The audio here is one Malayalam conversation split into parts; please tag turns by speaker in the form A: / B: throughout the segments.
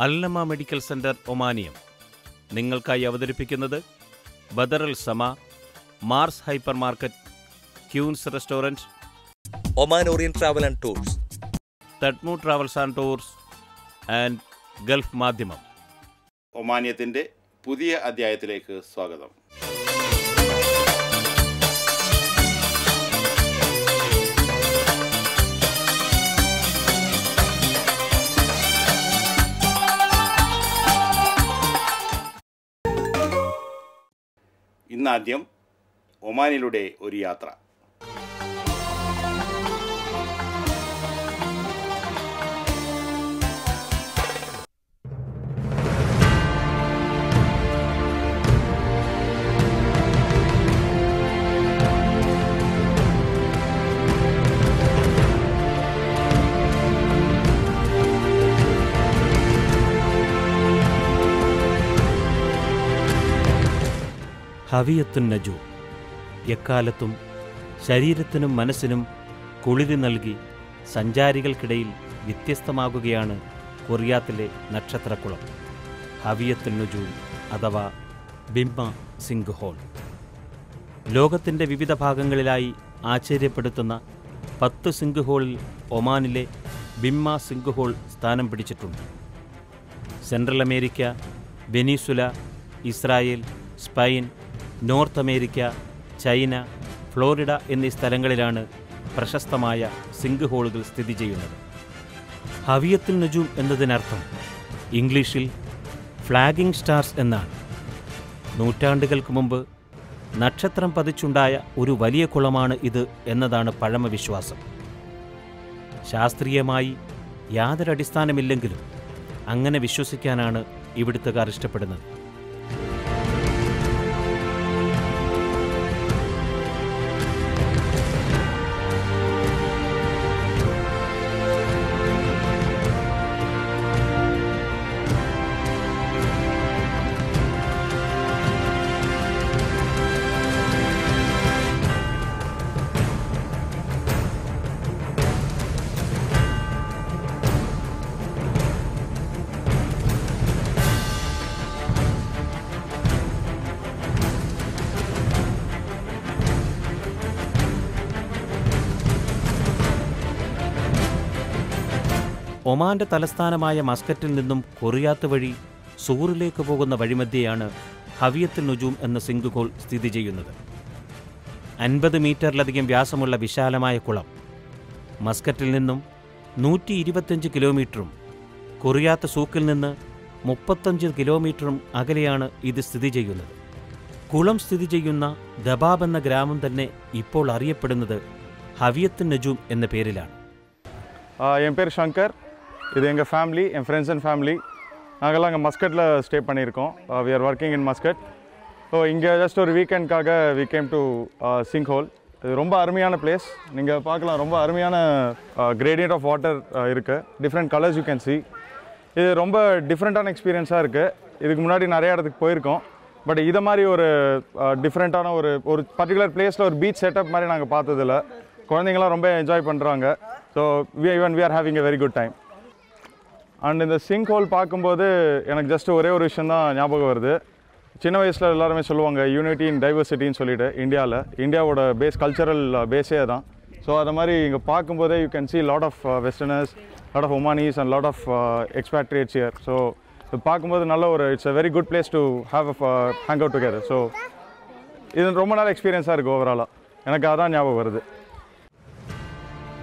A: അൽനമ മെഡിക്കൽ സെന്റർ ഒമാനിയം നിങ്ങൾക്കായി അവതരിപ്പിക്കുന്നത് Badr Al Samaa, Mars hypermarket, Queens restaurant,
B: Oman Orient travel and tours,
A: തഡ്മു travels and tours and Gulf Madhyamam.
C: ഒമാനിയത്തിൻ്റെ പുതിയ അധ്യായത്തിലേക്ക് സ്വാഗതം. ഇന്നാദ്യം ഒമാനിലൂടെ ഒരു യാത്ര.
A: ഹവിയത്തുൻ നജൂം എക്കാലത്തും ശരീരത്തിനും മനസ്സിനും കുളിരി നൽകി സഞ്ചാരികൾക്കിടയിൽ വ്യത്യസ്തമാകുകയാണ് കൊറിയാത്തിലെ നക്ഷത്രക്കുളം ഹവിയത്തുൻ നജൂം അഥവാ ബിംബ സിംഗ് ഹോൾ. ലോകത്തിൻ്റെ വിവിധ ഭാഗങ്ങളിലായി ആശ്ചര്യപ്പെടുത്തുന്ന 10 സിംഗ് ഹോളിൽ ഒമാനിലെ ബിംബ സിംഗ് ഹോൾ സ്ഥാനം പിടിച്ചിട്ടുണ്ട്. Central America, Venezuela, Israel, Spain, north America, China, Florida എന്നീ സ്ഥലങ്ങളിലാണ് പ്രശസ്തമായ സിംഗ് ഹോളുകൾ സ്ഥിതി ചെയ്യുന്നത്. ഹവിയത്തുൽ നജൂം എന്നതിനർത്ഥം ഇംഗ്ലീഷിൽ ഫ്ലാഗിംഗ് സ്റ്റാർസ് എന്നാണ്. നൂറ്റാണ്ടുകൾക്ക് മുമ്പ് നക്ഷത്രം പതിച്ചുണ്ടായ ഒരു വലിയ കുളമാണ് ഇത് എന്നതാണ് പഴമവിശ്വാസം. ശാസ്ത്രീയമായി യാതൊരടിസ്ഥാനമില്ലെങ്കിലും അങ്ങനെ വിശ്വസിക്കാനാണ് ഇവിടുത്തുകാർ ഇഷ്ടപ്പെടുന്നത്. ഒമാന്റെ തലസ്ഥാനമായ മസ്കറ്റിൽ നിന്നും കൊറിയാത്ത് വഴി സൂറിലേക്ക് പോകുന്ന വഴിമധ്യയാണ് ഹവിയത്തുൽ നജൂം എന്ന സിംഗ് ഹോൾ സ്ഥിതി ചെയ്യുന്നത്. 50 മീറ്ററിലധികം വ്യാസമുള്ള വിശാലമായ കുളം മസ്കറ്റിൽ നിന്നും 125 കിലോമീറ്ററും കൊറിയാത്ത് സൂക്കിൽ നിന്ന് 35 കിലോമീറ്ററും അകലെയാണ് ഇത് സ്ഥിതി ചെയ്യുന്നത്. കുളം സ്ഥിതി ചെയ്യുന്ന ദബാബ് എന്ന ഗ്രാമം തന്നെ ഇപ്പോൾ അറിയപ്പെടുന്നത് ഹവിയത്തുൽ നജൂം എന്ന പേരിലാണ്.
D: என் பேர் ஷங்கர். இது எங்கள் ஃபேமிலி, என் ஃப்ரெண்ட்ஸ் அண்ட் ஃபேமிலி. நாங்கள்லாம் அங்கே மஸ்கட்டில் ஸ்டே பண்ணியிருக்கோம். We are working in Muscat. So இங்கே ஜஸ்ட் ஒரு வீக்கெண்ட்காக we came to sinkhole. இது ரொம்ப அருமையான பிளேஸ். நீங்கள் பார்க்கலாம், ரொம்ப அருமையான கிரேடியன்ட் ஆஃப் வாட்டர் இருக்குது. Different colours you can see. இது ரொம்ப டிஃப்ரெண்ட்டான எக்ஸ்பீரியன்ஸாக இருக்குது. இதுக்கு முன்னாடி நிறையா இடத்துக்கு போயிருக்கோம். பட் இதை மாதிரி ஒரு டிஃப்ரெண்ட்டான ஒரு பர்டிகுலர் பிளேஸில் ஒரு பீச் செட்டப் மாதிரி நாங்கள் பார்த்ததில்ல. குழந்தைங்களாம் ரொம்ப என்ஜாய் பண்ணுறாங்க. So we are having a very good time. And இந்த சிங்க் ஹோல் பார்க்கும்போது எனக்கு ஜஸ்ட் ஒரே ஒரு விஷயம் தான் ஞாபகம் வருது. சின்ன வயசில் எல்லாருமே சொல்லுவாங்க யூனிட்டி இன் டைவர்சிட்டின்னு சொல்லிட்டு. இந்தியாவோட கல்ச்சரல் பேஸே தான். ஸோ அதை மாதிரி இங்கே பார்க்கும்போதே you can see lot of westerners, lot of Omanis and lot of expatriates here. So இது பார்க்கும்போது நல்ல it's a very good place to have a hang out together. So இது ரொம்ப நல்ல எக்ஸ்பீரியன்ஸாக இருக்குது ஓவராலாக. எனக்கு அதான் ஞாபகம் வருது.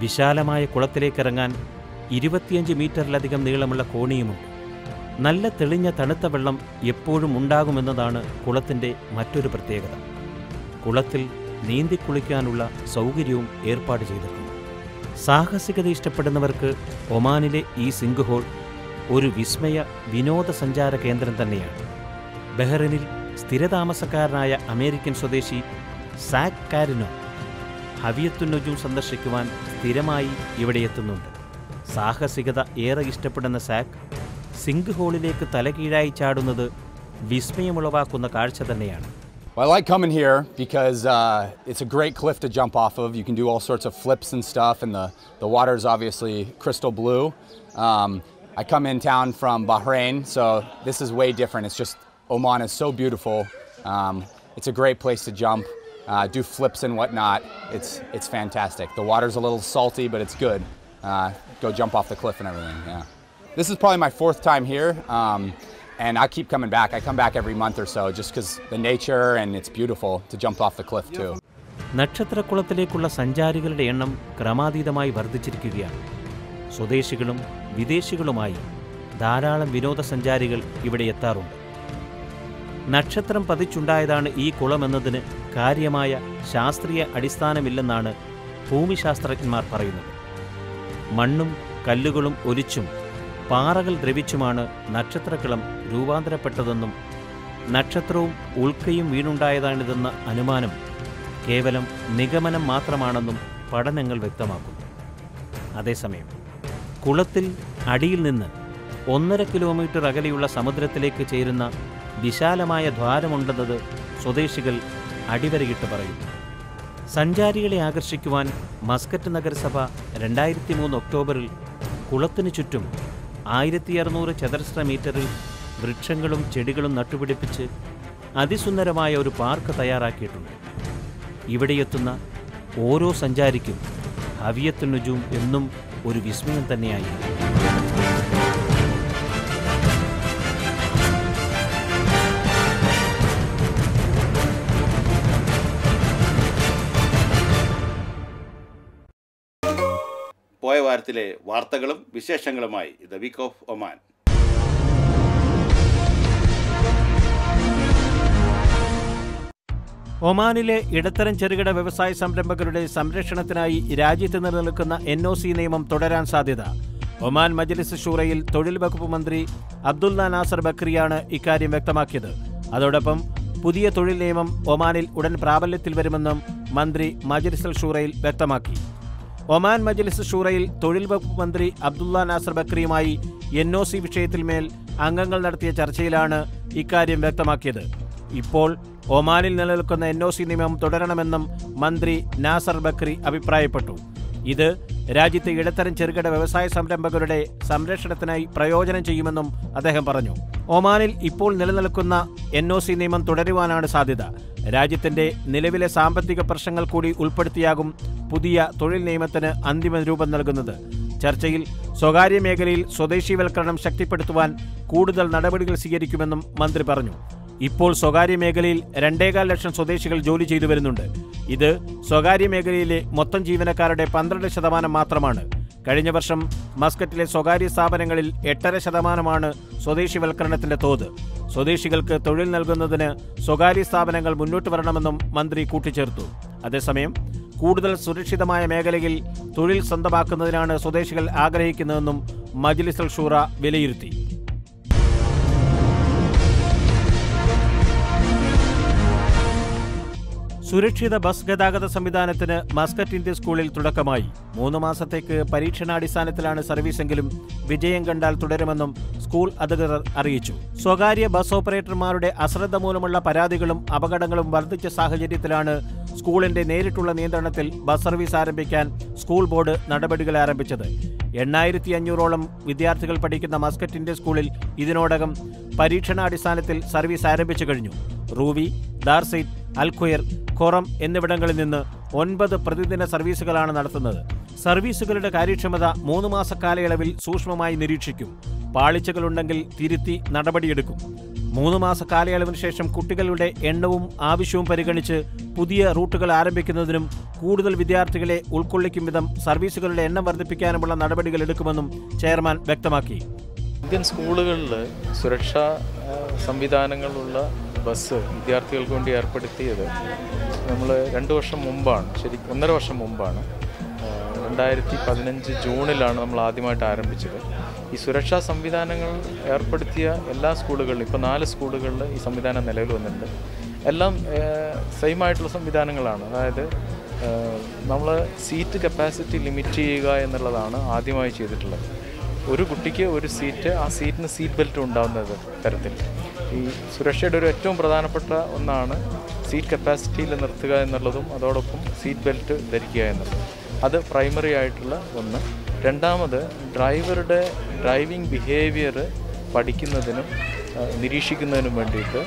A: വിശാലമായ കുളത്തിലേക്കിറങ്ങാൻ 25 മീറ്ററിലധികം നീളമുള്ള കോണിയുമുണ്ട്. നല്ല തെളിഞ്ഞ തണുത്ത വെള്ളം എപ്പോഴും ഉണ്ടാകുമെന്നതാണ് കുളത്തിൻ്റെ മറ്റൊരു പ്രത്യേകത. കുളത്തിൽ നീന്തിക്കുളിക്കാനുള്ള സൗകര്യവും ഏർപ്പാട് ചെയ്തിട്ടുണ്ട്. സാഹസികത ഇഷ്ടപ്പെടുന്നവർക്ക് ഒമാനിലെ ഈ സിംഗ് ഹോൾ ഒരു വിസ്മയ വിനോദസഞ്ചാര കേന്ദ്രം തന്നെയാണ്. ബഹ്റിനിൽ സ്ഥിരതാമസക്കാരനായ അമേരിക്കൻ സ്വദേശി സാക് കാരിനോ ഹവിയത്തുൽ നജൂം സന്ദർശിക്കുവാൻ സ്ഥിരമായി ഇവിടെ എത്തുന്നുണ്ട്. സാഹസികത ഏറെ ഇഷ്ടപ്പെടുന്ന സാക് സിംഗ് ഹോളിലേക്ക് തലകീഴായി ചാടുന്നത് വിസ്മയമുളവാക്കുന്ന കാഴ്ച തന്നെയാണ്.
E: Well, I like coming here because it's a great cliff to jump off of. You can do all sorts of flips and stuff, and the water is obviously crystal blue. I come in town from Bahrain, so this is way different. It's just Oman is so beautiful. It's a great place to jump, do flips and whatnot. It's fantastic. The water's a little salty, but it's good. Go jump off the cliff and everything. Yeah. This is probably my 4th time here, and I keep coming back. I come back every month or so just because the nature and it's beautiful to jump off the cliff too.
A: നക്ഷത്രക്കുളത്തിലേക്കുള്ള സഞ്ചാരികളുടെ എണ്ണം ക്രമാതീതമായി വർദ്ധിച്ചിരിക്കുകയാണ്. സ്വദേശികളും വിദേശികളുമായി ധാരാളം വിനോദസഞ്ചാരികൾ ഇവിടെ എത്താറുണ്ട്. നക്ഷത്രം പതിച്ചുണ്ടായതാണ് ഈ കുളമെന്നതിന് കാര്യമായ ശാസ്ത്രീയ അടിസ്ഥാനമില്ലെന്നാണ് ഭൂമിശാസ്ത്രജ്ഞന്മാർ പറയുന്നത്. മണ്ണും കല്ലുകളും ഒലിച്ചും പാറകൾ ദ്രവിച്ചുമാണ് നക്ഷത്രക്കുളം രൂപാന്തരപ്പെട്ടതെന്നും നക്ഷത്രവും ഉൽക്കയും വീണുണ്ടായതാണിതെന്ന അനുമാനം കേവലം നിഗമനം മാത്രമാണെന്നും പഠനങ്ങൾ വ്യക്തമാക്കുന്നു. അതേസമയം കുളത്തിൽ അടിയിൽ നിന്ന് 1.5 കിലോമീറ്റർ അകലെയുള്ള സമുദ്രത്തിലേക്ക് ചേരുന്ന വിശാലമായ ദ്വാരമുണ്ടെന്നത് സ്വദേശികൾ അടിവരയിട്ട് പറയുന്നു. സഞ്ചാരികളെ ആകർഷിക്കുവാൻ മസ്കറ്റ് നഗരസഭ 2003 ഒക്ടോബറിൽ കുളത്തിനു ചുറ്റും 1600 ചതുരശ്ര മീറ്ററിൽ വൃക്ഷങ്ങളും ചെടികളും നട്ടുപിടിപ്പിച്ച് അതിസുന്ദരമായ ഒരു പാർക്ക് തയ്യാറാക്കിയിട്ടുണ്ട്. ഇവിടെയെത്തുന്ന ഓരോ സഞ്ചാരിക്കും ഹവിയത്തുൻ നുജൂം എന്നും ഒരു വിസ്മയം തന്നെയായിരുന്നു.
C: പോയ വാരത്തിലെ വാർത്തകളും വിശേഷങ്ങളുമായി ദ വീക്ക് ഓഫ് ഒമാൻ.
A: ഒമാനിലെ ഇടത്തരം ചെറുകിട വ്യവസായ സംരംഭകരുടെ സംരക്ഷണത്തിനായി രാജ്യത്ത് നിലനിൽക്കുന്ന NOC നിയമം തുടരാൻ സാധ്യത. ഒമാൻ മജ്ലിസ് ഷൂറയിൽ തൊഴിൽ വകുപ്പ് മന്ത്രി അബ്ദുല്ല നാസർ ബക്രിയാണ് ഇക്കാര്യം വ്യക്തമാക്കിയത്. അതോടൊപ്പം പുതിയ തൊഴിൽ നിയമം ഒമാനിൽ ഉടൻ പ്രാബല്യത്തിൽ വരുമെന്നും മന്ത്രി മജ്ലിസുൽ ഷൂറയിൽ വ്യക്തമാക്കി. ഒമാൻ മജ്ലിസ് ഷൂറയിൽ തൊഴിൽ വകുപ്പ് മന്ത്രി അബ്ദുല്ല നാസർ ബക്രിയുമായി NOC വിഷയത്തിൽ മേൽ അംഗങ്ങൾ നടത്തിയ ചർച്ചയിലാണ് ഇക്കാര്യം വ്യക്തമാക്കിയത്. ഇപ്പോൾ ഒമാനിൽ നിലനിൽക്കുന്ന NOC നിയമം തുടരണമെന്നും മന്ത്രി നാസർ ബക്രി അഭിപ്രായപ്പെട്ടു. ഇത് രാജ്യത്തെ ഇടത്തരം ചെറുകിട വ്യവസായ സംരംഭകരുടെ സംരക്ഷണത്തിനായി പ്രയോജനം ചെയ്യുമെന്നും അദ്ദേഹം പറഞ്ഞു. ഒമാനിൽ ഇപ്പോൾ നിലനിൽക്കുന്ന NOC നിയമം തുടരുവാനാണ് സാധ്യത. രാജ്യത്തിന്റെ നിലവിലെ സാമ്പത്തിക പ്രശ്നങ്ങൾ കൂടി ഉൾപ്പെടുത്തിയാകും പുതിയ തൊഴിൽ നിയമത്തിന് അന്തിമ രൂപം നൽകുന്നത്. ചർച്ചയിൽ സ്വകാര്യ മേഖലയിൽ സ്വദേശീവൽക്കരണം ശക്തിപ്പെടുത്തുവാൻ കൂടുതൽ നടപടികൾ സ്വീകരിക്കുമെന്നും മന്ത്രി പറഞ്ഞു. ഇപ്പോൾ സ്വകാര്യ മേഖലയിൽ 2.25 ലക്ഷം സ്വദേശികൾ ജോലി ചെയ്തു വരുന്നുണ്ട്. ഇത് സ്വകാര്യ മേഖലയിലെ മൊത്തം ജീവനക്കാരുടെ 12% മാത്രമാണ്. കഴിഞ്ഞ വർഷം മസ്കറ്റിലെ സ്വകാര്യ സ്ഥാപനങ്ങളിൽ 8.5% സ്വദേശിവൽക്കരണത്തിന്റെ തോത്. സ്വദേശികൾക്ക് തൊഴിൽ നൽകുന്നതിന് സ്വകാര്യ സ്ഥാപനങ്ങൾ മുന്നോട്ട് വരണമെന്നും മന്ത്രി കൂട്ടിച്ചേർത്തു. അതേസമയം കൂടുതൽ സുരക്ഷിതമായ മേഖലയിൽ തൊഴിൽ സ്വന്തമാക്കുന്നതിനാണ് സ്വദേശികൾ ആഗ്രഹിക്കുന്നതെന്നും മജ്ലിസുൽ ഷൂറ വിലയിരുത്തി. സുരക്ഷിത ബസ് ഗതാഗത സംവിധാനത്തിന് മസ്കറ്റ് ഇന്ത്യൻ സ്കൂളിൽ തുടക്കമായി. 3 മാസത്തേക്ക് പരീക്ഷണാടിസ്ഥാനത്തിലാണ് സർവീസെങ്കിലും വിജയം കണ്ടാൽ തുടരുമെന്നും സ്കൂൾ അധികൃതർ അറിയിച്ചു. സ്വകാര്യ ബസ് ഓപ്പറേറ്റർമാരുടെ അശ്രദ്ധ മൂലമുള്ള പരാതികളും അപകടങ്ങളും വർദ്ധിച്ച സാഹചര്യത്തിലാണ് സ്കൂളിന്റെ നേരിട്ടുള്ള നിയന്ത്രണത്തിൽ ബസ് സർവീസ് ആരംഭിക്കാൻ സ്കൂൾ ബോർഡ് നടപടികൾ ആരംഭിച്ചത്. 8500ഓളം വിദ്യാർത്ഥികൾ പഠിക്കുന്ന മസ്കറ്റ് ഇന്ത്യൻ സ്കൂളിൽ ഇതിനോടകം പരീക്ഷണാടിസ്ഥാനത്തിൽ സർവീസ് ആരംഭിച്ചു കഴിഞ്ഞു. റൂവി, ദാർസൈറ്റ്, അൽഖുയർ, ഖൊറം എന്നിവിടങ്ങളിൽ നിന്ന് 9 പ്രതിദിന സർവീസുകളാണ് നടത്തുന്നത്. സർവീസുകളുടെ കാര്യക്ഷമത 3 മാസ കാലയളവിൽ സൂക്ഷ്മമായി നിരീക്ഷിക്കും. പാളിച്ചകളുണ്ടെങ്കിൽ തിരുത്തി നടപടിയെടുക്കും. 3 മാസ കാലയളവിന് ശേഷം കുട്ടികളുടെ എണ്ണവും ആവശ്യവും പരിഗണിച്ച് പുതിയ റൂട്ടുകൾ ആരംഭിക്കുന്നതിനും കൂടുതൽ വിദ്യാർത്ഥികളെ ഉൾക്കൊള്ളിക്കും വിധം സർവീസുകളുടെ എണ്ണം വർദ്ധിപ്പിക്കാനുമുള്ള നടപടികൾ എടുക്കുമെന്നും ചെയർമാൻ വ്യക്തമാക്കി.
F: ഇന്ത്യൻ സ്കൂളുകളിൽ സുരക്ഷാ സംവിധാനങ്ങളുള്ള ബസ് വിദ്യാർത്ഥികൾക്ക് വേണ്ടി ഏർപ്പെടുത്തിയത് നമ്മൾ 2 വർഷം മുമ്പാണ്, ശരിക്കും 1.5 വർഷം മുമ്പാണ്. 2015 ജൂണിലാണ് നമ്മൾ ആദ്യമായിട്ട് ആരംഭിച്ചത്. ഈ സുരക്ഷാ സംവിധാനങ്ങൾ ഏർപ്പെടുത്തിയ എല്ലാ സ്കൂളുകളിലും, ഇപ്പോൾ 4 സ്കൂളുകളിൽ ഈ സംവിധാനം നിലവിൽ വന്നിട്ടുണ്ട്. എല്ലാം സെയിം ആയിട്ടുള്ള സംവിധാനങ്ങളാണ്. അതായത് നമ്മൾ സീറ്റ് കപ്പാസിറ്റി ലിമിറ്റ് ചെയ്യുക എന്നുള്ളതാണ് ആദ്യമായി ചെയ്തിട്ടുള്ളത്. ഒരു കുട്ടിക്ക് ഒരു സീറ്റ്, ആ സീറ്റിന് സീറ്റ് ബെൽറ്റ് ഉണ്ടാകുന്ന തരത്തിൽ. ഈ സുരക്ഷയുടെ ഒരു ഏറ്റവും പ്രധാനപ്പെട്ട ഒന്നാണ് സീറ്റ് കപ്പാസിറ്റിയിൽ നിർത്തുക എന്നുള്ളതും അതോടൊപ്പം സീറ്റ് ബെൽറ്റ് ധരിക്കുക എന്നുള്ളതും. അത് പ്രൈമറി ആയിട്ടുള്ള ഒന്ന്. രണ്ടാമത് ഡ്രൈവിംഗ് ബിഹേവിയർ പഠിക്കുന്നതിനും നിരീക്ഷിക്കുന്നതിനും വേണ്ടിയിട്ട്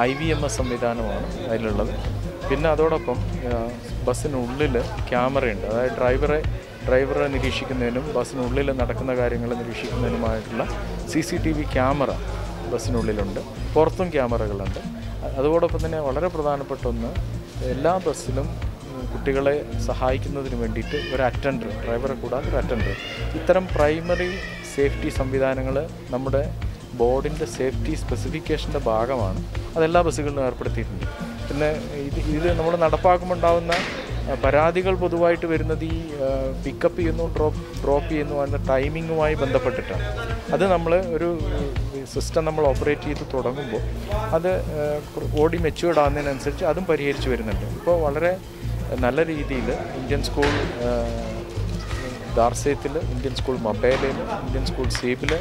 F: IVMS സംവിധാനമാണ് അതിലുള്ളത്. പിന്നെ അതോടൊപ്പം ബസ്സിനുള്ളിൽ ക്യാമറയുണ്ട്. അതായത് ഡ്രൈവറെ നിരീക്ഷിക്കുന്നതിനും ബസ്സിനുള്ളിൽ നടക്കുന്ന കാര്യങ്ങൾ നിരീക്ഷിക്കുന്നതിനുമായിട്ടുള്ള CCTV ക്യാമറ ബസ്സിനുള്ളിലുണ്ട്. പുറത്തും ക്യാമറകളുണ്ട്. അതോടൊപ്പം തന്നെ വളരെ പ്രധാനപ്പെട്ട ഒന്ന്, എല്ലാ ബസ്സിലും കുട്ടികളെ സഹായിക്കുന്നതിന് വേണ്ടിയിട്ട് ഒരു അറ്റൻഡർ, ഡ്രൈവറെ കൂടാതെ ഒരു അറ്റൻഡർ. ഇത്തരം പ്രൈമറി സേഫ്റ്റി സംവിധാനങ്ങൾ നമ്മുടെ ബോർഡിൻ്റെ സേഫ്റ്റി സ്പെസിഫിക്കേഷൻ്റെ ഭാഗമാണ്. അതെല്ലാ ബസ്സുകളിലും ഏർപ്പെടുത്തിയിട്ടുണ്ട്. പിന്നെ ഇത് നമ്മൾ നടപ്പാക്കുമ്പോൾ ഉണ്ടാകുന്ന പരാതികൾ പൊതുവായിട്ട് വരുന്നത് ഈ പിക്കപ്പ് ചെയ്യുന്നു ഡ്രോപ്പ് ചെയ്യുന്നു എന്ന ടൈമിങ്ങുമായി ബന്ധപ്പെട്ടിട്ടാണ്. അത് നമ്മൾ ഒരു സിസ്റ്റം നമ്മൾ ഓപ്പറേറ്റ് ചെയ്ത് തുടങ്ങുമ്പോൾ അത് ഓടി മെച്യൂർഡ് ആകുന്നതിനനുസരിച്ച് അതും പരിഹരിച്ച് വരുന്നുണ്ട്. ഇപ്പോൾ വളരെ നല്ല രീതിയിൽ ഇന്ത്യൻ സ്കൂൾ ദാർസേത്തിൽ, ഇന്ത്യൻ സ്കൂൾ മൊബൈലിൽ, ഇന്ത്യൻ സ്കൂൾ സീബിൽ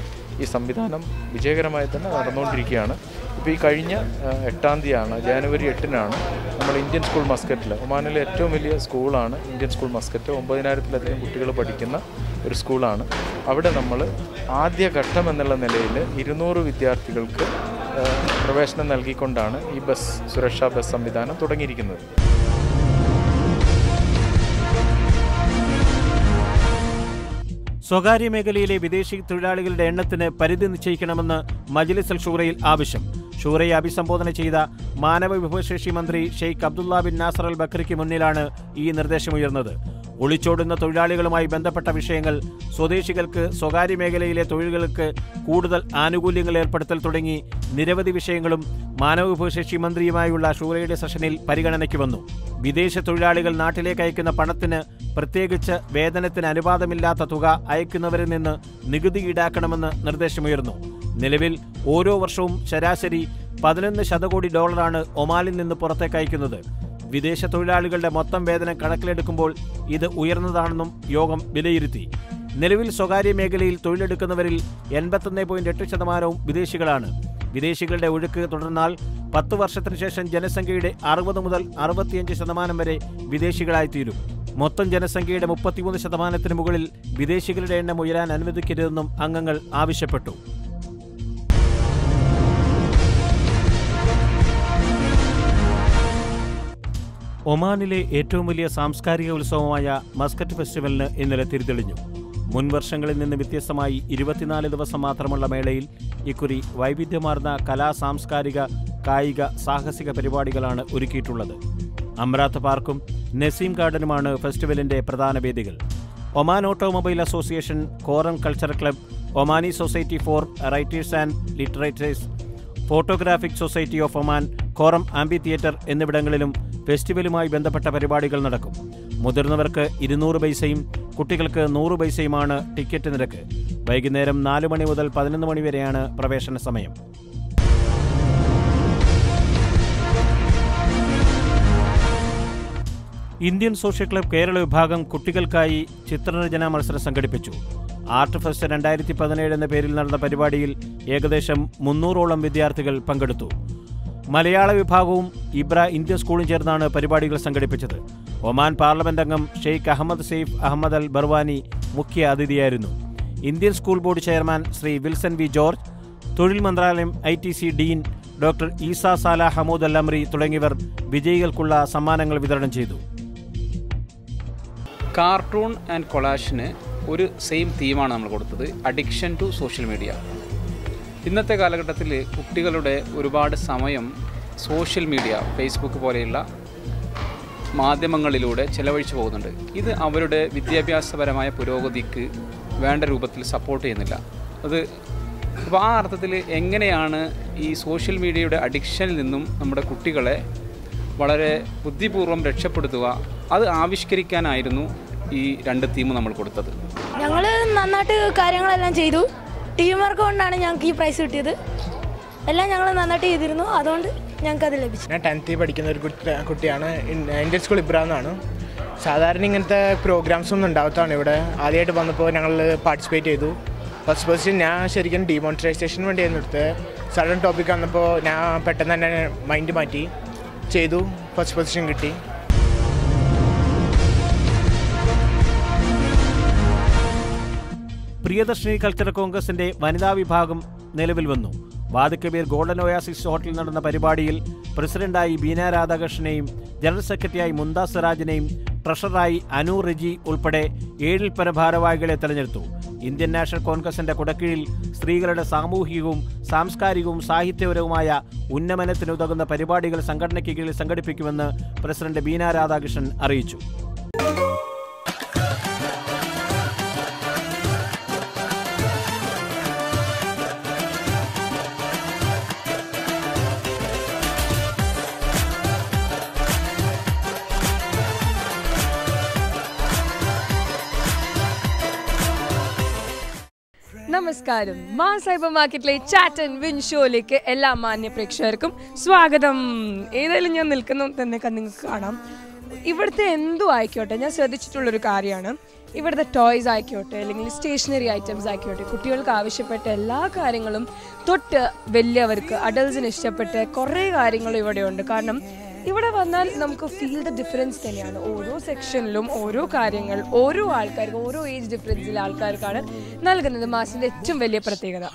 F: ഈ സംവിധാനം വിജയകരമായി തന്നെ നടന്നുകൊണ്ടിരിക്കുകയാണ്. ഇപ്പോൾ ഈ കഴിഞ്ഞ 8-ാം തീയതിയാണ്, ജനുവരി 8-നാണ് നമ്മൾ ഇന്ത്യൻ സ്കൂൾ മസ്കറ്റിൽ, ഒമാനിലെ ഏറ്റവും വലിയ സ്കൂളാണ് ഇന്ത്യൻ സ്കൂൾ മസ്കറ്റ്. 9000-ലധികം കുട്ടികൾ പഠിക്കുന്ന ഒരു സ്കൂളാണ്. അവിടെ നമ്മൾ ആദ്യഘട്ടം എന്നുള്ള നിലയിൽ 200 വിദ്യാർത്ഥികൾക്ക് പ്രവേശനം നൽകിക്കൊണ്ടാണ് ഈ സുരക്ഷാ ബസ് സംവിധാനം തുടങ്ങിയിരിക്കുന്നത്.
A: സ്വകാര്യ മേഖലയിലെ വിദേശി തൊഴിലാളികളുടെ എണ്ണത്തിന് പരിധി നിശ്ചയിക്കണമെന്ന് മജ്ലിസ് അൽ ഷൂറയിൽ ആവശ്യം. ഷൂറയെ അഭിസംബോധന ചെയ്ത മാനവ വിഭവശേഷി മന്ത്രി ഷെയ്ഖ് അബ്ദുള്ള ബിൻ നാസർ അൽ ബക്രിക്ക് മുന്നിലാണ് ഈ നിർദ്ദേശമുയർന്നത്. ഒളിച്ചോടുന്ന തൊഴിലാളികളുമായി ബന്ധപ്പെട്ട വിഷയങ്ങൾ, സ്വദേശികൾക്ക് സ്വകാര്യ മേഖലയിലെ തൊഴിലുകൾക്ക് കൂടുതൽ ആനുകൂല്യങ്ങൾ ഏർപ്പെടുത്തൽ തുടങ്ങി നിരവധി വിഷയങ്ങളും മാനവ വിഭവശേഷി മന്ത്രിയുമായുള്ള ഷൂറയുടെ സെഷനിൽ പരിഗണനയ്ക്ക് വന്നു. വിദേശ തൊഴിലാളികൾ നാട്ടിലേക്ക് അയക്കുന്ന പണത്തിന്, പ്രത്യേകിച്ച് വേതനത്തിന് അനുപാതമില്ലാത്ത തുക അയക്കുന്നവരിൽ നിന്ന് നികുതി ഈടാക്കണമെന്ന് നിർദ്ദേശമുയർന്നു. നിലവിൽ ഓരോ വർഷവും ശരാശരി $11 ശതകോടി ഒമാനിൽ നിന്ന് പുറത്തേക്ക് അയക്കുന്നത്. വിദേശ തൊഴിലാളികളുടെ മൊത്തം വേതനം കണക്കിലെടുക്കുമ്പോൾ ഇത് ഉയർന്നതാണെന്നും യോഗം വിലയിരുത്തി. നിലവിൽ സ്വകാര്യ മേഖലയിൽ തൊഴിലെടുക്കുന്നവരിൽ 81.8% വിദേശികളാണ്. വിദേശികളുടെ ഒഴുക്ക് തുടർന്നാൽ 10 വർഷത്തിനു ശേഷം ജനസംഖ്യയുടെ 60 മുതൽ 65% വരെ വിദേശികളായിത്തീരും. മൊത്തം ജനസംഖ്യയുടെ 33% മുകളിൽ വിദേശികളുടെ എണ്ണം ഉയരാൻ അനുവദിക്കരുതെന്നും അംഗങ്ങൾ ആവശ്യപ്പെട്ടു. ഒമാനിലെ ഏറ്റവും വലിയ സാംസ്കാരിക ഉത്സവമായ മസ്കറ്റ് ഫെസ്റ്റിവലിന് ഇന്നലെ തിരിതെളിഞ്ഞു. മുൻ വർഷങ്ങളിൽ നിന്ന് വ്യത്യസ്തമായി 24 ദിവസം മാത്രമുള്ള മേളയിൽ ഇക്കുറി വൈവിധ്യമാർന്ന കലാ, സാംസ്കാരിക, കായിക, സാഹസിക പരിപാടികളാണ് ഒരുക്കിയിട്ടുള്ളത്. അമ്രാത്ത് പാർക്കും നസീം ഗാർഡനുമാണ് ഫെസ്റ്റിവലിന്റെ പ്രധാന വേദികൾ. Oman automobile association, Qurum cultural club, Omani society for writers and literatures, photographic society of Oman, Qurum amphitheatre എന്നിവിടങ്ങളിലും ഫെസ്റ്റിവലുമായി ബന്ധപ്പെട്ട പരിപാടികൾ നടക്കും. മുതിർന്നവർക്ക് 200 പൈസയും കുട്ടികൾക്ക് 100 പൈസയുമാണ് ടിക്കറ്റ് നിരക്ക്. വൈകുന്നേരം 4 മണി മുതൽ 11 മണി വരെയാണ് പ്രവേശന സമയം. ഇന്ത്യൻ സോഷ്യൽ ക്ലബ് കേരള വിഭാഗം കുട്ടികൾക്കായി ചിത്രരചനാ മത്സരം സംഘടിപ്പിച്ചു. ആർട്ട് ഫെസ്റ്റ് 2017 എന്ന പേരിൽ നടന്ന പരിപാടിയിൽ ഏകദേശം 300ഓളം വിദ്യാർത്ഥികൾ പങ്കെടുത്തു. മലയാള വിഭാഗവും ഇബ്ര ഇന്ത്യൻ സ്കൂളും ചേർന്നാണ് പരിപാടികൾ സംഘടിപ്പിച്ചത്. ഒമാൻ പാർലമെന്റ് അംഗം ഷെയ്ഖ് അഹമ്മദ് സെയ്ഫ് അഹമ്മദ് അൽ ബർവാനി മുഖ്യ അതിഥിയായിരുന്നു. Indian school board chairman Shri Wilson V George, തൊഴിൽ മന്ത്രാലയം ITC dean doctor Issa Salah Hamood Al Amri തുടങ്ങിയവർ വിജയികൾക്കുള്ള സമ്മാനങ്ങൾ വിതരണം ചെയ്തു.
G: കാർട്ടൂൺ ആൻഡ് കൊളാഷിന് ഒരു സെയിം തീമാണ് നമ്മൾ കൊടുത്തത്, അഡിക്ഷൻ ടു സോഷ്യൽ മീഡിയ. ഇന്നത്തെ കാലഘട്ടത്തിൽ കുട്ടികളുടെ ഒരുപാട് സമയം സോഷ്യൽ മീഡിയ, ഫേസ്ബുക്ക് പോലെയുള്ള മാധ്യമങ്ങളിലൂടെ ചെലവഴിച്ചു പോകുന്നുണ്ട്. ഇത് അവരുടെ വിദ്യാഭ്യാസപരമായ പുരോഗതിക്ക് വേണ്ട രൂപത്തിൽ സപ്പോർട്ട് ചെയ്യുന്നില്ല. അപ്പോൾ ആ അർത്ഥത്തിൽ എങ്ങനെയാണ് ഈ സോഷ്യൽ മീഡിയയുടെ അഡിക്ഷനിൽ നിന്നും നമ്മുടെ കുട്ടികളെ വളരെ ബുദ്ധിപൂർവ്വം രക്ഷപ്പെടുത്തുക, അത് ആവിഷ്കരിക്കാനായിരുന്നു ഈ 2 തീം നമ്മൾ കൊടുത്തത്.
H: ഞങ്ങൾ നന്നായിട്ട് കാര്യങ്ങളെല്ലാം ചെയ്തു. ടീം വർക്ക് കൊണ്ടാണ് ഞങ്ങൾക്ക് ഈ പ്രൈസ് കിട്ടിയത്. എല്ലാം ഞങ്ങൾ നന്നായിട്ട് ചെയ്തിരുന്നു, അതുകൊണ്ട് ഞങ്ങൾക്ക് അത് ലഭിച്ചു.
I: ഞാൻ 10th പഠിക്കുന്ന ഒരു കുട്ടിയാണ്. ഇന്ത്യൻ സ്കൂൾ ഇബ്ര എന്നാണ്. സാധാരണ ഇങ്ങനത്തെ പ്രോഗ്രാംസ് ഒന്നും ഉണ്ടാവത്താണ് ഇവിടെ. ആദ്യമായിട്ട് വന്നപ്പോൾ ഞങ്ങൾ പാർട്ടിസിപ്പേറ്റ് ചെയ്തു. ഫസ്റ്റ് പൊസിഷൻ ഞാൻ ശരിക്കും ഡീമോൺസ്ട്രേഷന് വേണ്ടിയായിരുന്നു എടുത്തത്. സഡൻ ടോപ്പിക് വന്നപ്പോൾ ഞാൻ പെട്ടെന്ന് തന്നെ മൈൻഡ് മാറ്റി ചെയ്തു, ഫസ്റ്റ് പൊസിഷൻ കിട്ടി.
A: പ്രിയദർശിനി കൾച്ചറൽ കോൺഗ്രസിന്റെ വനിതാ വിഭാഗം നിലവിൽ വന്നു. വാദിക്കബീർ ഗോൾഡൻ ഒയാസിസ് ഹോട്ടലിൽ നടന്ന പരിപാടിയിൽ പ്രസിഡന്റായി ബീന രാധാകൃഷ്ണനെയും ജനറൽ സെക്രട്ടറിയായി മുംതാസ് സിറാജിനെയും ട്രഷററായി അനു റിജി ഉൾപ്പെടെ 7 പര ഭാരവാഹികളെ തെരഞ്ഞെടുത്തു. ഇന്ത്യൻ നാഷണൽ കോൺഗ്രസിന്റെ കുടക്കീഴിൽ സ്ത്രീകളുടെ സാമൂഹികവും സാംസ്കാരികവും സാഹിത്യപരവുമായ ഉന്നമനത്തിനുതകുന്ന പരിപാടികൾ സംഘടനയ്ക്ക് കീഴിൽ സംഘടിപ്പിക്കുമെന്ന് പ്രസിഡന്റ് ബീന രാധാകൃഷ്ണൻ അറിയിച്ചു.
J: നമസ്കാരം. മാസ് ഹൈപ്പർ മാർക്കറ്റിലെ ചാറ്റ് ആൻഡ് വിൻ ഷോയിലേക്ക് എല്ലാ മാന്യ പ്രേക്ഷകർക്കും സ്വാഗതം. ഏതായാലും ഞാൻ നിൽക്കുന്നത് തന്നെ നിങ്ങൾക്ക് കാണാം. ഇവിടുത്തെ എന്തും ആയിക്കോട്ടെ, ഞാൻ ശ്രദ്ധിച്ചിട്ടുള്ളൊരു കാര്യമാണ്, ഇവിടുത്തെ ടോയ്സ് ആയിക്കോട്ടെ അല്ലെങ്കിൽ സ്റ്റേഷനറി ഐറ്റംസ് ആയിക്കോട്ടെ, കുട്ടികൾക്ക് ആവശ്യപ്പെട്ട എല്ലാ കാര്യങ്ങളും തൊട്ട് വലിയവർക്ക് അഡൾട്ട്സിന് ഇഷ്ടപ്പെട്ട കുറേ കാര്യങ്ങളും ഇവിടെയുണ്ട്. കാരണം ഇവിടെ വന്നാൽ നമുക്ക് ഫീൽ ദ ഡിഫറൻസ് തന്നെയാണ്. ഓരോ സെക്ഷനിലും ഓരോ കാര്യങ്ങൾ ഓരോ ആൾക്കാർക്ക് ഓരോ ഏജ് ഡിഫറൻസിലെ ആൾക്കാർക്കാണ് നൽകുന്നത്. മാസിൻ്റെ ഏറ്റവും വലിയ പ്രത്യേകത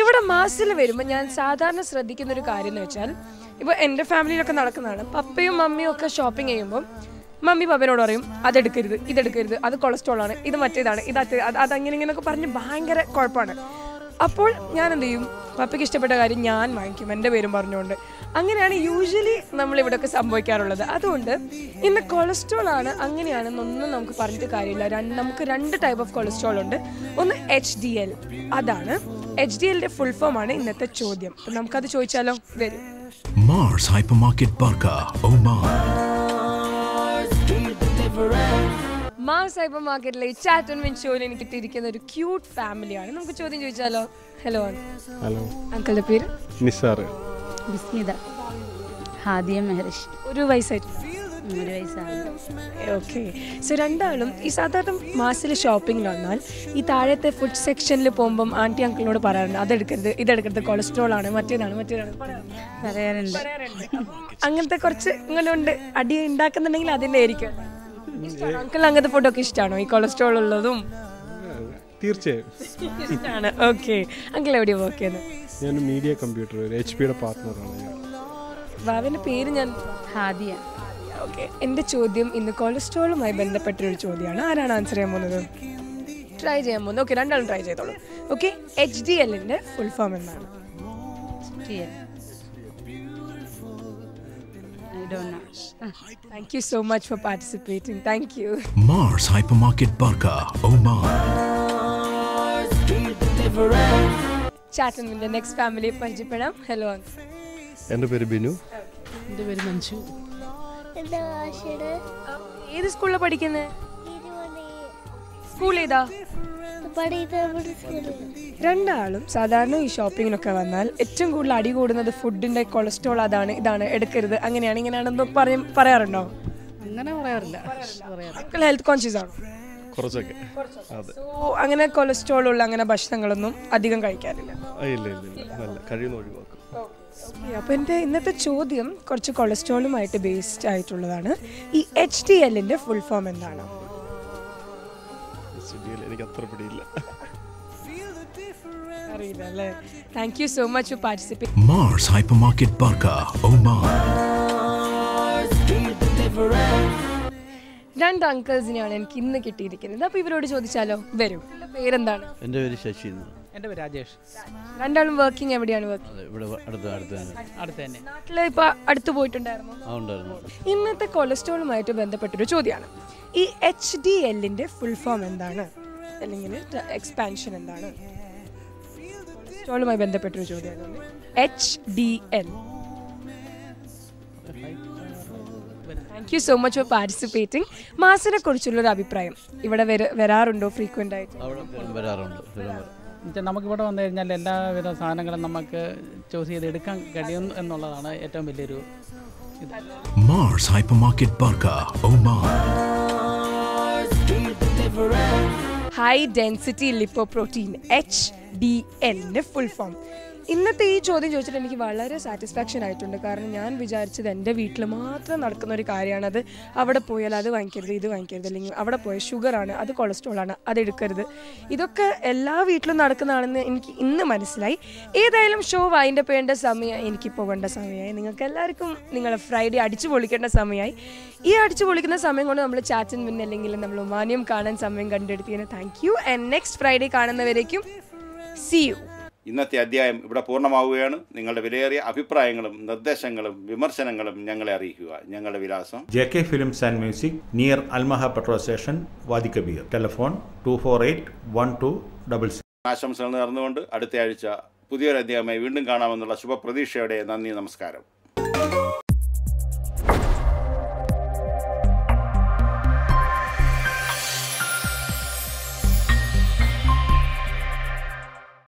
J: ഇവിടെ മാസിൽ വരുമ്പോൾ ഞാൻ സാധാരണ ശ്രദ്ധിക്കുന്ന ഒരു കാര്യം എന്ന് വെച്ചാൽ, ഇപ്പോൾ എൻ്റെ ഫാമിലിയിലൊക്കെ നടക്കുന്നതാണ്. പപ്പയും മമ്മിയും ഒക്കെ ഷോപ്പിംഗ് ചെയ്യുമ്പോൾ മമ്മി പപ്പനോട് പറയും അതെടുക്കരുത്, ഇതെടുക്കരുത്, അത് കൊളസ്ട്രോളാണ്, ഇത് മറ്റേതാണ്, അതങ്ങനെ ഇങ്ങനെയൊക്കെ പറഞ്ഞ് ഭയങ്കര കുഴപ്പമാണ്. അപ്പോൾ ഞാൻ എന്ത് ചെയ്യും, പപ്പയ്ക്ക് ഇഷ്ടപ്പെട്ട കാര്യം ഞാൻ വാങ്ങിക്കും എൻ്റെ പേരും പറഞ്ഞുകൊണ്ട്. അങ്ങനെയാണ് യൂഷ്വലി നമ്മളിവിടെയൊക്കെ സംഭവിക്കാറുള്ളത്. അതുകൊണ്ട് ഇന്ന് കൊളസ്ട്രോൾ ആണ് അങ്ങനെയാണെന്നൊന്നും നമുക്ക് പറഞ്ഞിട്ട് കാര്യമില്ല. നമുക്ക് 2 ടൈപ്പ് ഓഫ് കൊളസ്ട്രോൾ ഉണ്ട്. ഒന്ന് HDL, അതാണ് HDLന്റെ ഫുൾ ഫോം ആണ് ഇന്നത്തെ ചോദ്യം. അപ്പം നമുക്കത് ചോദിച്ചാലോ? വരും.
K: Mars Hypermarket Barca, Oman.
J: Mass hyper മാർക്കറ്റിലെ ചാറ്റ് ആൻഡ് വിൻ ഷോയിൽ എനിക്ക് കിട്ടിയിരിക്കുന്ന ഒരു ക്യൂട്ട് ഫാമിലിയാണ്. നമുക്ക് ചോദ്യം ചോദിച്ചാലോ? ഹലോ.
L: ഹലോ.
J: അങ്കിളുടെ പേര്?
L: നിസാർ.
M: ബിസ്മിത. ഹാദിയ മെഹറിഷ്.
J: ഒരു വയസ്സായിട്ട്?
M: 1 വയസ്സാണ്.
J: ഓക്കെ. സോ രണ്ടാളും ഈ സാധാരണ മാസിൽ ഷോപ്പിംഗിൽ വന്നാൽ ഈ താഴത്തെ ഫുഡ് സെക്ഷനിൽ പോകുമ്പം ആൻറ്റി അങ്കിളിനോട് പറയാറുണ്ട് അതെടുക്കരുത്, ഇതെടുക്കരുത്, കൊളസ്ട്രോൾ ആണ്, മറ്റേതാണ്
M: പറയാറുണ്ട്.
J: അങ്ങനത്തെ കുറച്ച് ഇങ്ങനെ ഉണ്ട്. അടി ഉണ്ടാക്കുന്നുണ്ടെങ്കിൽ അതിൻ്റെ ആയിരിക്കും. അങ്കിൾ അങ്ങനത്തെ ഫുഡൊക്കെ ഇഷ്ടമാണോ? ഈ കൊളസ്ട്രോൾ ഉള്ളതും?
L: തീർച്ചയായും
J: ഇഷ്ടമാണ്. ഓക്കെ. അങ്കിൾ എവിടെയാണ് വർക്ക് ചെയ്യുന്നത്?
L: ഞാൻ മീഡിയ കമ്പ്യൂട്ടർ HP പാർട്ട്ണറാണ് ഞാൻ.
J: ബാബിൻ്റെ പേര്? ഞാൻ
M: ഹാദിയ.
J: ഓക്കെ. എൻ്റെ ചോദ്യം ഇന്ന് കൊളസ്ട്രോളുമായി ബന്ധപ്പെട്ടൊരു ചോദ്യമാണ്. ആരാണ് ആൻസർ ചെയ്യാൻ പോകുന്നത്? ട്രൈ ചെയ്യാൻ പോകുന്നത്? ഓക്കെ, രണ്ടാളും ട്രൈ ചെയ്തോളൂ. ഓക്കെ. HDLന്റെ ഫുൾ ഫോം എന്താണ്? Thank you so much for participating. Thank you.
K: Mars Hypermarket Barca, Oman.
J: Chat and the next family പരിചയപ്പെടാം. ഹലോ.
L: എൻ്റെ പേര് ബിനു.
M: എൻ്റെ പേര് മഞ്ജു.
J: ഏത് സ്കൂളിലാണ് പഠിക്കുന്നത്? സ്കൂൾ ഏതാ? രണ്ടാളും സാധാരണ ഈ ഷോപ്പിങ്ങിനൊക്കെ വന്നാൽ ഏറ്റവും കൂടുതൽ അടി കൂടുന്നത് ഫുഡിന്റെ കൊളസ്ട്രോൾ, അതാണ് ഇതാണ്, എടുക്കരുത്, അങ്ങനെയാണ് ഇങ്ങനെയാണെന്ന് പറയാറുണ്ടോ?
M: അങ്ങനെ പറയാറില്ല.
J: ഹെൽത്ത് കോൺഷ്യസ് ആണോ?
L: കുറച്ചൊക്കെ.
J: സോ അങ്ങനെ കൊളസ്ട്രോൾ ഉള്ള അങ്ങനെ ഭക്ഷണങ്ങളൊന്നും അധികം കഴിക്കാറില്ല.
L: ഇല്ല, നല്ല കഴിയുന്ന ഒഴിവാക്കും.
J: അപ്പോൾ എൻ്റെ ഇന്നത്തെ ചോദ്യം കുറച്ച് കൊളസ്ട്രോളുമായിട്ട് ബേസ്ഡ് ആയിട്ടുള്ളതാണ്. ഈ HDLന്റെ ഫുൾ ഫോം എന്താണ്?
L: എനിക്ക് അത്ര പിടിയില്ല.
J: അറിയില്ല അല്ലേ? Thank you so much four participate.
K: Mars Hypermarket Barca, Oman.
J: 2 അങ്കിൾസിനെയാണ് എനിക്ക് ഇന്ന് കിട്ടിയിരിക്കുന്നത്. അപ്പോൾ ഇവരോട് ചോദിച്ചാലോ? വരും. പേരെന്താണ്?
N: എൻ്റെ പേര് ശശി.
G: എൻ്റെ പേര് രാജേഷ്.
J: രണ്ടാളും വർക്കിംഗ് എവിടെയാണ്?
N: ഇവിടെ അടുത്ത്
G: തന്നെ.
J: നാട്ടിൽ ഇപ്പോൾ അടുത്ത് പോയിട്ടുണ്ടായിരുന്നു. ഇന്നത്തെ കൊളസ്ട്രോളുമായിട്ട് ബന്ധപ്പെട്ടൊരു ചോദ്യമാണ്. ഈ HDLന്റെ ഫുൾ ഫോം എന്താണ്, അല്ലെങ്കിൽ എക്സ്പാൻഷൻ എന്താണ്? കൊളസ്ട്രോളുമായി ബന്ധപ്പെട്ടൊരു ചോദ്യമാണ്. HDL. Thank you so much for participating. മാസിനെ കുറിച്ചുള്ളൊരു അഭിപ്രായം ഇവിടെ വരാറുണ്ടോ ഫ്രീക്വൻ്റ് ആയിട്ട്?
N: വരാറുണ്ട്.
G: നമുക്കിവിടെ വന്നു കഴിഞ്ഞാൽ എല്ലാവിധ സാധനങ്ങളും നമുക്ക് ചൂസ് ചെയ്ത് എടുക്കാൻ കഴിയും എന്നുള്ളതാണ് ഏറ്റവും വലിയൊരു ഇത്.
K: Mars Hypermarket Barca, Oman.
J: High density lipoprotein DN full form. ഇന്നത്തെ ഈ ചോദ്യം ചോദിച്ചിട്ട് എനിക്ക് വളരെ സാറ്റിസ്ഫാക്ഷൻ ആയിട്ടുണ്ട്. കാരണം ഞാൻ വിചാരിച്ചത് എൻ്റെ വീട്ടിൽ മാത്രം നടക്കുന്ന ഒരു കാര്യമാണത്. അവിടെ പോയാൽ അത് വാങ്ങിക്കരുത്, ഇത് വാങ്ങിക്കരുത്, അല്ലെങ്കിൽ അവിടെ പോയാൽ ഷുഗറാണ്, അത് കൊളസ്ട്രോളാണ്, അതെടുക്കരുത്. ഇതൊക്കെ എല്ലാ വീട്ടിലും നടക്കുന്നതാണെന്ന് എനിക്ക് ഇന്ന് മനസ്സിലായി. ഏതായാലും ഷോ വൈൻഡപ്പ് ചെയ്യേണ്ട സമയം, എനിക്ക് പോകേണ്ട സമയമായി. നിങ്ങൾക്ക് എല്ലാവർക്കും നിങ്ങളെ ഫ്രൈഡേ അടിച്ചു പൊളിക്കേണ്ട സമയമായി. ഈ അടിച്ചു പൊളിക്കുന്ന സമയം കൊണ്ട് നമ്മൾ ചാറ്റ് ആൻഡ് വിൻ അല്ലെങ്കിൽ നമ്മൾ ഒമാനിയം കാണാൻ സമയം കണ്ടെടുത്തതിന് thank you. And next Friday കാണുന്നവരേക്കും സീ യു.
C: ഇന്നത്തെ അധ്യായം ഇവിടെ പൂർണ്ണമാവുകയാണ്. നിങ്ങളുടെ വിലയേറിയ അഭിപ്രായങ്ങളും നിർദ്ദേശങ്ങളും വിമർശനങ്ങളും ഞങ്ങളെ അറിയിക്കുക. ഞങ്ങളുടെ വിലാസം
O: JK Films and Music, near Al Maha petrol station, Wadi Kabir. Telephone 248-1266.
C: ആശംസകൾ നേർന്നുകൊണ്ട് അടുത്ത ആഴ്ച പുതിയൊരു അധ്യായമായി വീണ്ടും കാണാമെന്നുള്ള ശുഭപ്രതീക്ഷയോടെ നന്ദി, നമസ്കാരം.